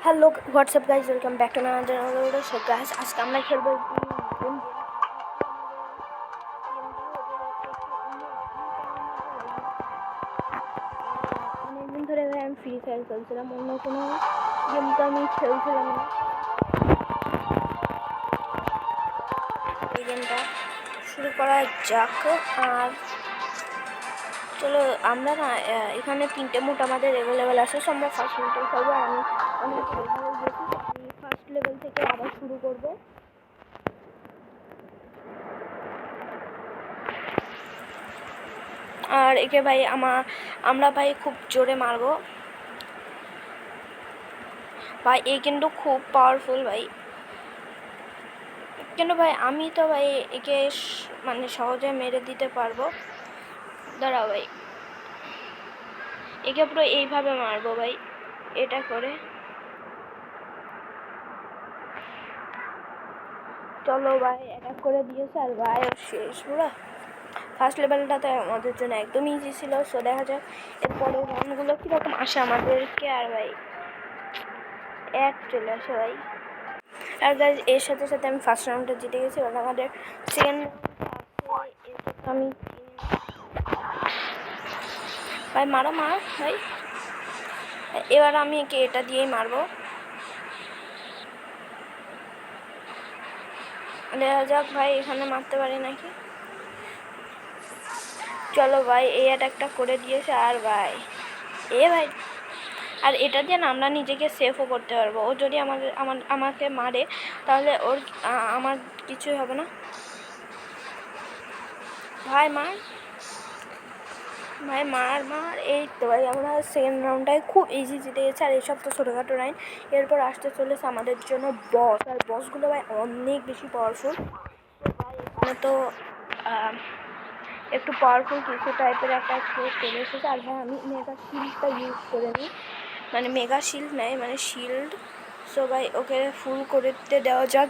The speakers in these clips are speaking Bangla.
Hello WhatsApp guys, welcome back to my channel. So guys, আজকে আমরা খেলবো অনেকদিন ধরে আমি ফ্রি ফায়ার খেলছিলাম, অন্য কোনো গেম তো আমি খেলছিলাম না। এই গেমটা শুরু করা যাক। আর চলো, আমরা না এখানে 3টে মোড আমাদের অ্যাভেলেবেল আছে। সো আমরা ফার্স্ট লেভেল খেলবো। আর আমি অনেক লেভেল গেছি, আমি ফার্স্ট লেভেল থেকে আবার শুরু করবো। আর একে ভাই আমরা ভাই খুব জোরে মারবো ভাই। এ কিন্তু খুব পাওয়ারফুল ভাই, কিন্তু ভাই আমি তো ভাই একে মানে সহজে মেরে দিতে পারবো। দাঁড়াও ভাই, একে পুরো এইভাবে মারবো ভাই, এটা করে। চলো ভাই, অ্যাটাক করে দিয়েছে। আর ভাই শেষ পুরো। ফার্স্ট লেভেলটাতে আমাদের জন্য একদম ইজি ছিল। সো দেখা যাক এরপরে রাউন্ডগুলো কীরকম আসে আমাদেরকে। আর ভাই এক চলে আসে ভাই। আর গাইজ, এর সাথে সাথে আমি ফার্স্ট রাউন্ডটা জিতে গেছি। এবার আমাদের সেকেন্ড রাউন্ডটা আছে, এটা আমি ভাই মারো ভাই। এবার আমি একে এটা দিয়েই মারবো। দেখা যাক ভাই এখানে মারতে পারি নাকি। চলো ভাই, এই অ্যাটাকটা করে দিয়েছে। আর ভাই ভাই, আর এটা দিয়ে না আমরা নিজেকে সেফও করতে পারবো। ও যদি আমাকে মারে তাহলে আমার কিছুই হবে না। ভাই মার। এই তো ভাই, আমরা সেকেন্ড রাউন্ডটায় খুব ইজি জিতে গেছি। আর এইসব তো ছোটোখাটো রাইন। এরপর আসতে চলেছে আমাদের জন্য বস। আর বসগুলো ভাই অনেক বেশি পাওয়ারফুল। ভাই এখানে তো একটু পাওয়ারফুল কিছু টাইপের একটা চলে এসেছে। আর ভাই আমি মেগা শিল্ডটা ইউজ করে নিই, মানে মেগা শিল্ড নেয় মানে শিল্ড। সো ভাই ওকে ফুল করতে দেওয়া যাক,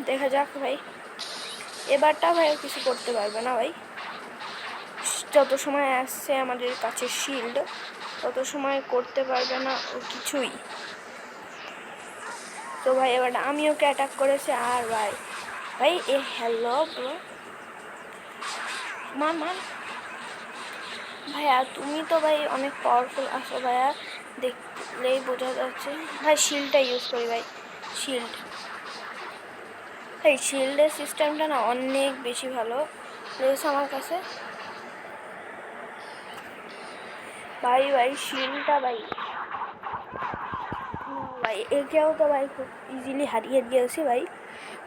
দেখা যাক ভাই। এবারটা ভাই কিছু করতে পারবে না ভাই। যত সময় আসছে আমাদের কাছে শিল্ড, তত সময় করতে পারবে না ও কিছুই। তো ভাই এবার আমি ওকে অ্যাটাক করেছি। আর ভাই হ্যালো ব্রো, মার ভাইয়া। তুমি তো ভাই অনেক পাওয়ারফুল আসো ভাইয়া, দেখলেই বোঝা যাচ্ছে। ভাই শিল্ডটা ইউজ করি ভাই, শিল্ডের সিস্টেমটা না অনেক বেশি ভালো লেগেছে আমার কাছে ভাই। শিল্ডটা ভাই একেও তো ভাই খুব ইজিলি হারিয়ে দিয়েছি ভাই,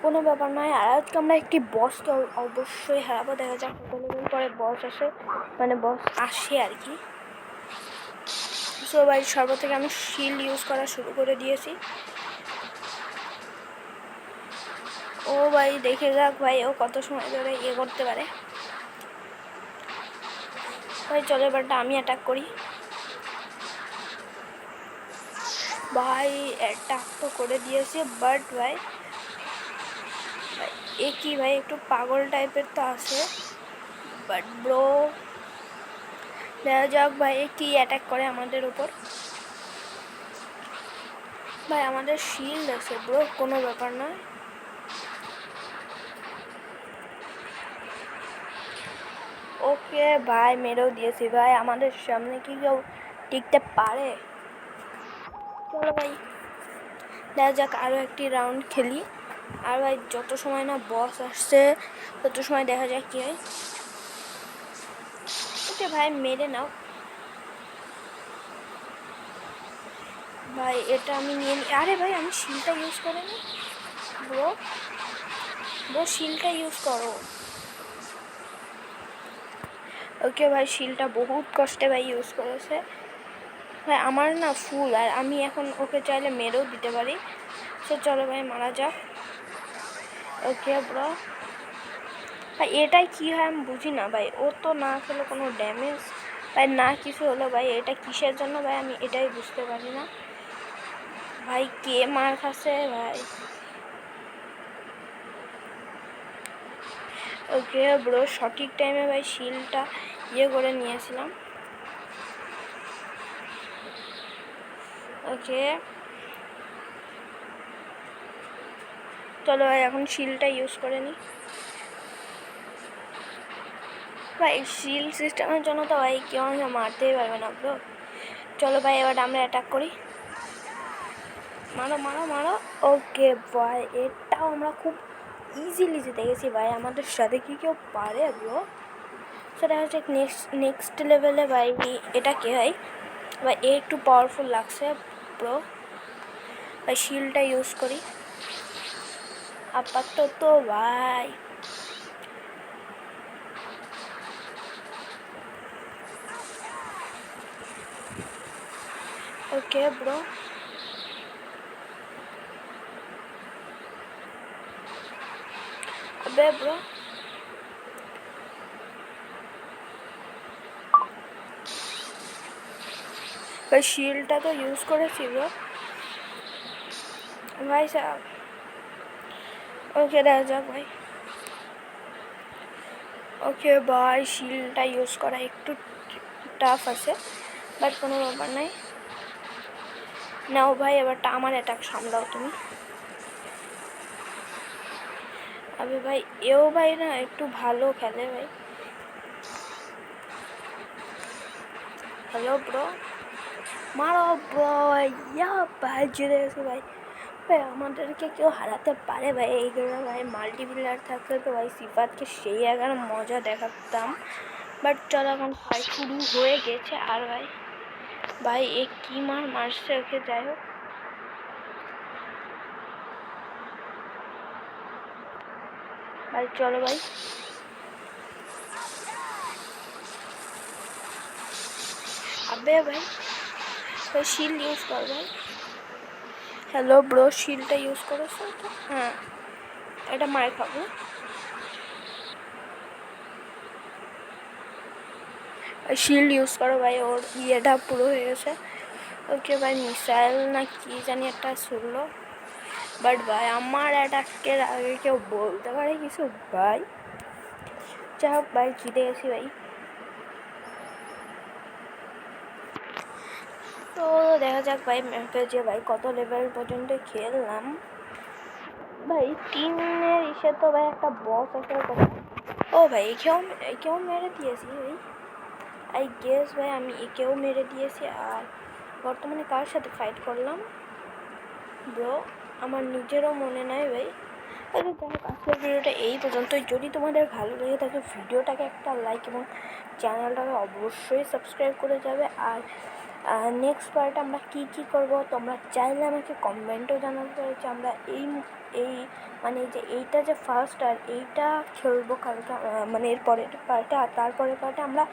কোনো ব্যাপার নয়। আর আজকে আমরা একটি বসকে অবশ্যই হারাবো। দেখা যাক কত লেভেল পরে বস আসে আর কি। সো ভাই সর্ব থেকে আমি শিল্ড ইউজ করা শুরু করে দিয়েছি। ও ভাই দেখে যাক ভাই ও কত সময় ধরে করতে পারে। ভাই চলো, এবারটা আমি অ্যাটাক করি ভাই। অ্যাটাক তো করে দিয়েছে, বাট ভাই এ কি ভাই একটু পাগল টাইপের তো আছে। বাট ব্রো দেখা যাক ভাই কি অ্যাটাক করে আমাদের উপর। ভাই আমাদের শিল্ড আছে ব্রো, কোনো ব্যাপার নয়। ওকে ভাই, মেরেও দিয়েছি ভাই। আমাদের সামনে কি কেউ টিকতে পারে? চলো ভাই দেখা যাক আরও একটি রাউন্ড খেলি। আর ভাই যত সময় না বস আসছে তত সময় দেখা যাক কী হয়। ওকে ভাই মেরে নাও ভাই, এটা আমি নিয়ে নিই। আরে ভাই আমি শিলটা ইউজ করে নি ব্রো, শিলটা ইউজ করো। ওকে ভাই, শিলটা বহুত কষ্টে ভাই ইউজ করেছে ভাই। আমার না ফুল, আর আমি এখন ওকে চাইলে মেরেও দিতে পারি। সো চলো ভাই মারা যাক। ওকে ব্রো ভাই, এটাই কী হয় আমি বুঝি না ভাই। ও তো না খেলে কোনো ড্যামেজ ভাই, না কিছু হলো ভাই। এটা কিসের জন্য ভাই আমি এটাই বুঝতে পারি না ভাই। কে মার খাচ্ছে ভাই? ওকে ব্রো, সঠিক টাইমে ভাই শিলটা করে নিয়েছিলাম। ওকে চলো ভাই এখন শিলটা ইউজ করে নিই ভাই। শিল সিস্টেমের জন্য তো ভাই কেউ আমাকে মারতেই পারবে না ব্রো। চলো ভাই এবার আমরা অ্যাটাক করি। মারো মারো মারো। ওকে ভাই, এটাও আমরা খুব ইজিলি জিতে গেছি ভাই। আমাদের সাথে কি কেউ পারে ব্রো? সেটা হচ্ছে নেক্সট লেভেলে ভাই। এটা কে ভাই? ভাই এ একটু পাওয়ারফুল লাগছে ব্রো। ভাই শিলটা ইউজ করি আপাতত ভাই। ওকে ব্রো, अबे ब्रो भाई शील्डটা তো ইউজ করেছি ব্রো ভাই সাহেব। ওকে দেখা যাক ভাই। ওকে ভাই শিলটা ইউজ করা একটু টাফ আছে, বাট কোনো ব্যাপার নাই। নাও ভাই এবারটা আমার অ্যাটাক সামলাও তুমি। আবে ভাই এও ভাই না একটু ভালো খেলে ভাই। হ্যালো ব্রো, মারো ব্রো। ইয়া ভাই জিতে গেছে ভাই। ভাই আমাদেরকে কেউ হারাতে পারে ভাই এই গেমে ভাই। মাল্টিপ্লেয়ার থাকলে তো ভাই সিফাতকে সেই এগারো মজা দেখাতাম, বাট চলো এখন ফাইট শুরু হয়ে গেছে। আর ভাই ভাই এ কী মারছে ওকে। যাই হোক ভাই চলো ভাই। আবে ভাই ভাই শিল্ড ইউজ কর ভাই। হ্যালো ব্রো, শিল্ডটা ইউজ করেছো তো? হ্যাঁ এটা মার খাবো। শিল্ড ইউজ করো ভাই, ওর ইয়েটা পুরো হয়ে গেছে। ওকে ভাই মিসাইল না কি জানি একটা ছুড়লো, বাট ভাই আমার অ্যাটাকের আগে কেউ বলতে পারে কিছু ভাই? যাই হোক ভাই জিতে গেছি ভাই। তো দেখা যাক ভাই ম্যাপে যে ভাই কত লেভেল পর্যন্ত খেললাম। ভাই টিমের ইসে তো ভাই একটা বস আছে। ও ভাই একেও মেরে দিয়েছি ভাই। আই গেস ভাই আমি একেও মেরে দিয়েছি। আর বর্তমানে কার সাথে ফাইট করলাম ব্রো আমার নিজেরও মনে নাই ভাই। আচ্ছা যাই হোক আজকের ভিডিওটা এই পর্যন্তই। যদি তোমাদের ভালো লেগে থাকে ভিডিওটাকে একটা লাইক এবং চ্যানেলটাকে অবশ্যই সাবস্ক্রাইব করে যাবে। আর নেক্সট পার্টে আমরা কী করবো তোমরা চাইলে আমাকে কমেন্টেও জানাতে পারো যে আমরা এই এই মানে যে এইটা যে ফার্স্ট আর এইটা খেলবো কালকে, মানে এর পরের পার্টে। আর তারপরের পার্টে আমরা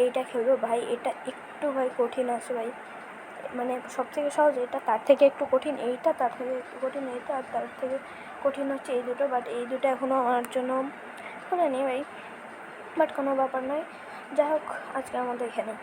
এইটা খেলবো ভাই। এটা একটু ভাই কঠিন আছে ভাই, মানে সবথেকে সহজ এটা, তার থেকে একটু কঠিন এইটা, তার থেকে একটু কঠিন এইটা, আর তার থেকে কঠিন হচ্ছে এই দুটো। বাট এই দুটো এখনও আমার জন্য খুলে নেই ভাই, বাট কোনো ব্যাপার নয়। যাই হোক আজকে আমাদের এখানে